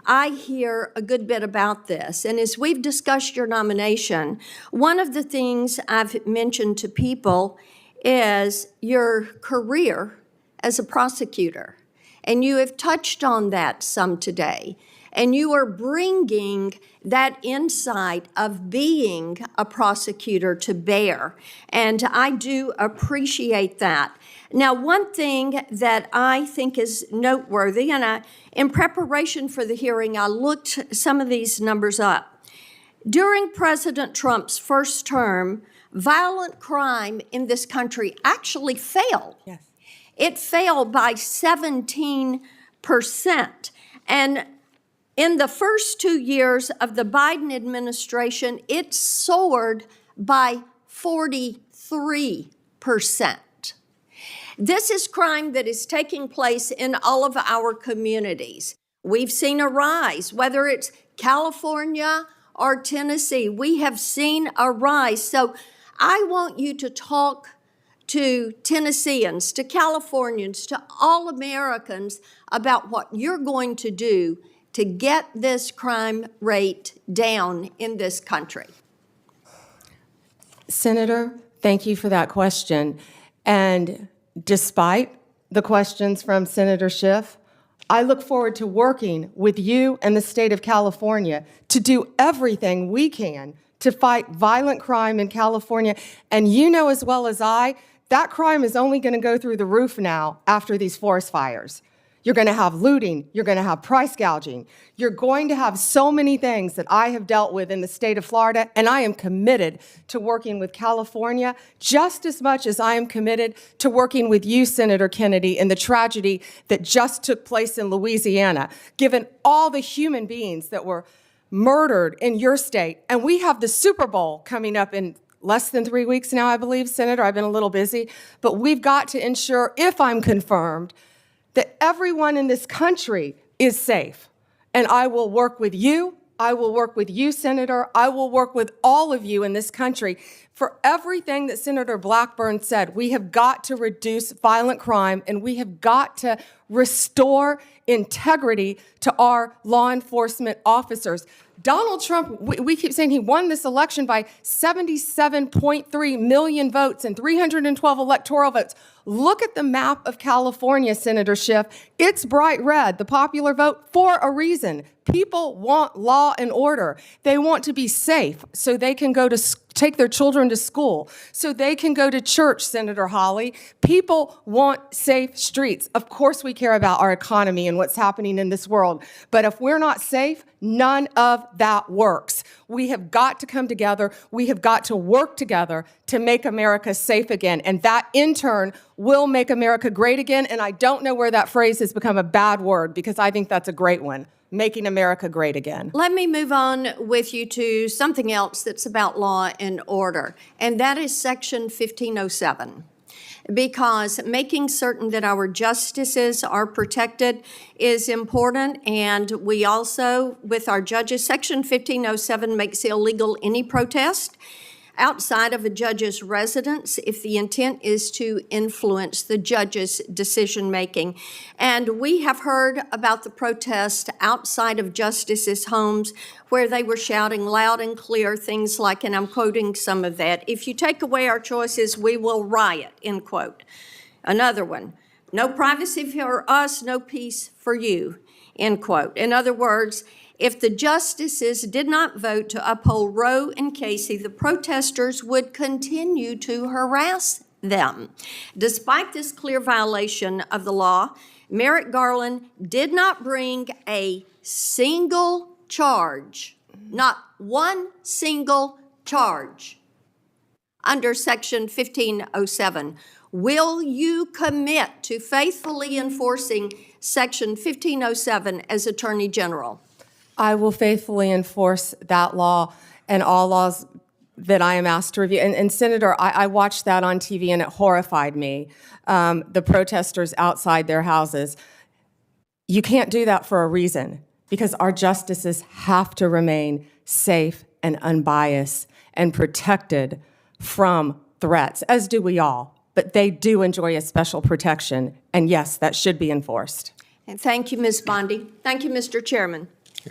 I hear a good bit about this. And as we've discussed your nomination, one of the things I've mentioned to people is your career as a prosecutor. And you have touched on that some today. And you are bringing that insight of being a prosecutor to bear. And I do appreciate that. Now, one thing that I think is noteworthy, and in preparation for the hearing, I looked some of these numbers up. During President Trump's first term, violent crime in this country actually fell. Yes. It fell by 17%. And in the first 2 years of the Biden administration, it soared by 43%. This is crime that is taking place in all of our communities. We've seen a rise, whether it's California or Tennessee, we have seen a rise. So I want you to talk to Tennesseans, to Californians, to all Americans about what you're going to do to get this crime rate down in this country. Senator, thank you for that question. And despite the questions from Senator Schiff, I look forward to working with you and the state of California to do everything we can to fight violent crime in California. And you know as well as I, that crime is only going to go through the roof now after these forest fires. You're going to have looting. You're going to have price gouging. You're going to have so many things that I have dealt with in the state of Florida, and I am committed to working with California just as much as I am committed to working with you, Senator Kennedy, in the tragedy that just took place in Louisiana, given all the human beings that were murdered in your state. And we have the Super Bowl coming up in less than 3 weeks now, I believe, Senator. I've been a little busy. But we've got to ensure, if I'm confirmed, that everyone in this country is safe. And I will work with you. I will work with you, Senator. I will work with all of you in this country for everything that Senator Blackburn said. We have got to reduce violent crime, and we have got to restore integrity to our law enforcement officers. Donald Trump, we keep saying he won this election by 77.3 million votes and 312 electoral votes. Look at the map of California, Senator Schiff. It's bright red, the popular vote, for a reason. People want law and order. They want to be safe so they can go to take their children to school, so they can go to church, Senator Hawley. People want safe streets. Of course we care about our economy and what's happening in this world, but if we're not safe, none of that works. We have got to come together. We have got to work together to make America safe again, and that, in turn, will make America great again, and I don't know where that phrase has become a bad word, because I think that's a great one. Making America great again. Let me move on with you to something else that's about law and order, and that is Section 1507. Because making certain that our justices are protected is important, and we also, with our judges, Section 1507 makes illegal any protest outside of a judge's residence if the intent is to influence the judge's decision-making. And we have heard about the protest outside of justices' homes where they were shouting loud and clear things like, and I'm quoting some of that, "If you take away our choices, we will riot," end quote. Another one, "No privacy for us, no peace for you," end quote. In other words, if the justices did not vote to uphold Roe and Casey, the protesters would continue to harass them. Despite this clear violation of the law, Merrick Garland did not bring a single charge, not one single charge, under Section 1507. Will you commit to faithfully enforcing Section 1507 as Attorney General? I will faithfully enforce that law and all laws that I am asked to review. And Senator, I watched that on TV and it horrified me, the protesters outside their houses. You can't do that for a reason, because our justices have to remain safe and unbiased and protected from threats, as do we all. But they do enjoy a special protection, and yes, that should be enforced. And thank you, Ms. Bondi. Thank you, Mr. Chairman.